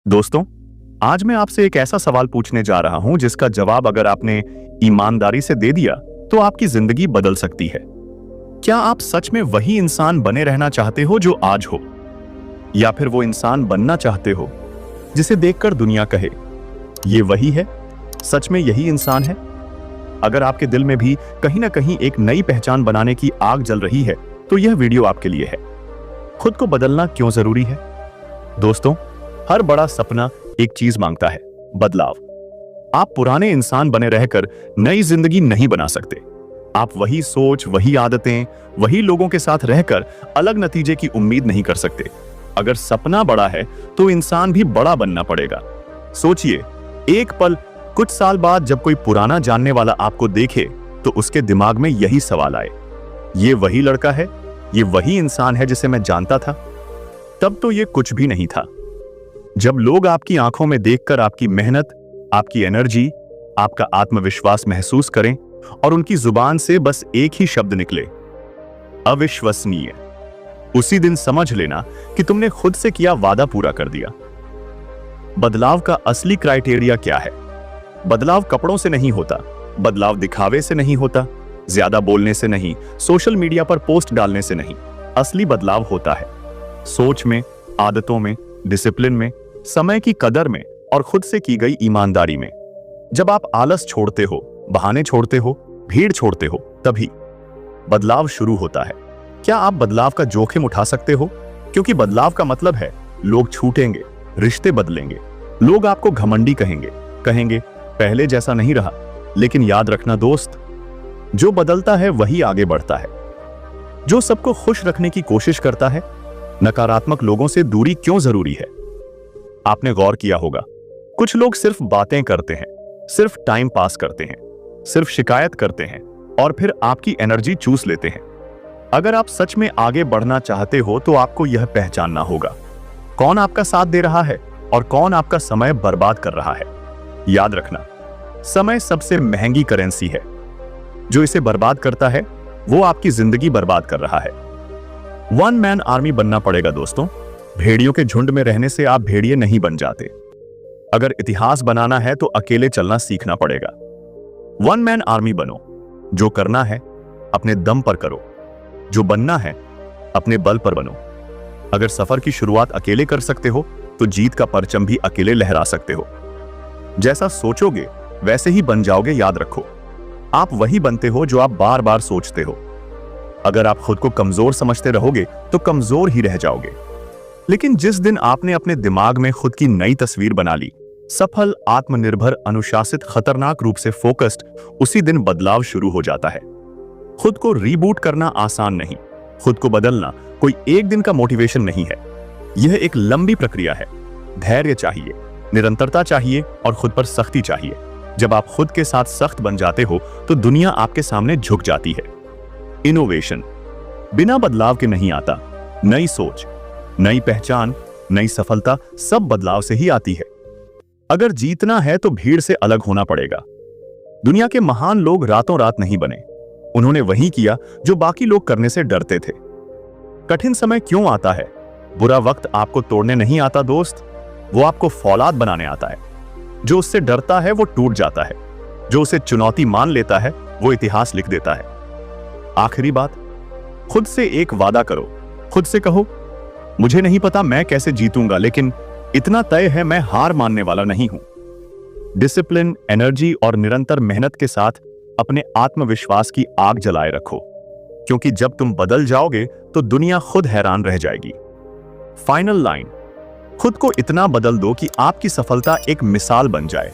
दोस्तों, आज मैं आपसे एक ऐसा सवाल पूछने जा रहा हूं जिसका जवाब अगर आपने ईमानदारी से दे दिया तो आपकी जिंदगी बदल सकती है। क्या आप सच में वही इंसान बने रहना चाहते हो जो आज हो, या फिर वो इंसान बनना चाहते हो जिसे देखकर दुनिया कहे ये वही है, सच में यही इंसान है? अगर आपके दिल में भी कहीं ना कहीं एक नई पहचान बनाने की आग जल रही है तो यह वीडियो आपके लिए है। खुद को बदलना क्यों जरूरी है? दोस्तों, हर बड़ा सपना एक चीज मांगता है, बदलाव। आप पुराने इंसान बने रहकर नई जिंदगी नहीं बना सकते। आप वही सोच, वही आदतें, वही लोगों के साथ रहकर अलग नतीजे की उम्मीद नहीं कर सकते। अगर सपना बड़ा है तो इंसान भी बड़ा बनना पड़ेगा। सोचिए, एक पल कुछ साल बाद जब कोई पुराना जानने वाला आपको देखे तो उसके दिमाग में यही सवाल आए, ये वही लड़का है, ये वही इंसान है जिसे मैं जानता था? तब तो ये कुछ भी नहीं था। जब लोग आपकी आंखों में देखकर आपकी मेहनत, आपकी एनर्जी, आपका आत्मविश्वास महसूस करें और उनकी जुबान से बस एक ही शब्द निकले, अविश्वसनीय, उसी दिन समझ लेना कि तुमने खुद से किया वादा पूरा कर दिया। बदलाव का असली क्राइटेरिया क्या है? बदलाव कपड़ों से नहीं होता, बदलाव दिखावे से नहीं होता, ज्यादा बोलने से नहीं, सोशल मीडिया पर पोस्ट डालने से नहीं। असली बदलाव होता है सोच में, आदतों में, डिसिप्लिन में, समय की कदर में और खुद से की गई ईमानदारी में। जब आप आलस छोड़ते हो, बहाने छोड़ते हो, भीड़ छोड़ते हो, तभी बदलाव शुरू होता है। क्या आप बदलाव का जोखिम उठा सकते हो? क्योंकि बदलाव का मतलब है लोग छूटेंगे, रिश्ते बदलेंगे, लोग आपको घमंडी कहेंगे पहले जैसा नहीं रहा। लेकिन याद रखना दोस्त, जो बदलता है वही आगे बढ़ता है। जो सबको खुश रखने की कोशिश करता है। नकारात्मक लोगों से दूरी क्यों जरूरी है? आपने गौर किया होगा, कुछ लोग सिर्फ बातें करते हैं, सिर्फ टाइम पास करते हैं, सिर्फ शिकायत करते हैं और फिर आपकी एनर्जी चूस लेते हैं। अगर आप सच में आगे बढ़ना चाहते हो तो आपको यह पहचानना होगा, कौन आपका साथ दे रहा है और कौन आपका समय बर्बाद कर रहा है। याद रखना, समय सबसे महंगी करेंसी है। जो इसे बर्बाद करता है वो आपकी जिंदगी बर्बाद कर रहा है। वन मैन आर्मी बनना पड़ेगा दोस्तों। भेड़ियों के झुंड में रहने से आप भेड़िए नहीं बन जाते। अगर इतिहास बनाना है तो अकेले चलना सीखना पड़ेगा। वन मैन आर्मी बनो। जो करना है अपने दम पर करो, जो बनना है अपने बल पर बनो। अगर सफर की शुरुआत अकेले कर सकते हो तो जीत का परचम भी अकेले लहरा सकते हो। जैसा सोचोगे वैसे ही बन जाओगे। याद रखो, आप वही बनते हो जो आप बार बार सोचते हो। अगर आप खुद को कमजोर समझते रहोगे तो कमजोर ही रह जाओगे। लेकिन जिस दिन आपने अपने दिमाग में खुद की नई तस्वीर बना ली, सफल, आत्मनिर्भर, अनुशासित, खतरनाक रूप से फोकस्ड, उसी दिन बदलाव शुरू हो जाता है। खुद को रीबूट करना आसान नहीं। खुद को बदलना कोई एक दिन का मोटिवेशन नहीं है। यह एक लंबी प्रक्रिया है। धैर्य चाहिए, निरंतरता चाहिए और खुद पर सख्ती चाहिए। जब आप खुद के साथ सख्त बन जाते हो तो दुनिया आपके सामने झुक जाती है। इनोवेशन बिना बदलाव के नहीं आता। नई सोच, नई पहचान, नई सफलता सब बदलाव से ही आती है। अगर जीतना है तो भीड़ से अलग होना पड़ेगा। दुनिया के महान लोग रातों रात नहीं बने। उन्होंने वही किया जो बाकी लोग करने से डरते थे। कठिन समय क्यों आता है? बुरा वक्त आपको तोड़ने नहीं आता दोस्त, वो आपको फौलाद बनाने आता है। जो उससे डरता है वो टूट जाता है, जो उसे चुनौती मान लेता है वो इतिहास लिख देता है। आखिरी बात, खुद से एक वादा करो। खुद से कहो, मुझे नहीं पता मैं कैसे जीतूंगा, लेकिन इतना तय है मैं हार मानने वाला नहीं हूं। डिसिप्लिन, एनर्जी और निरंतर मेहनत के साथ अपने आत्मविश्वास की आग जलाए रखो, क्योंकि जब तुम बदल जाओगे तो दुनिया खुद हैरान रह जाएगी। फाइनल लाइन, खुद को इतना बदल दो कि आपकी सफलता एक मिसाल बन जाए।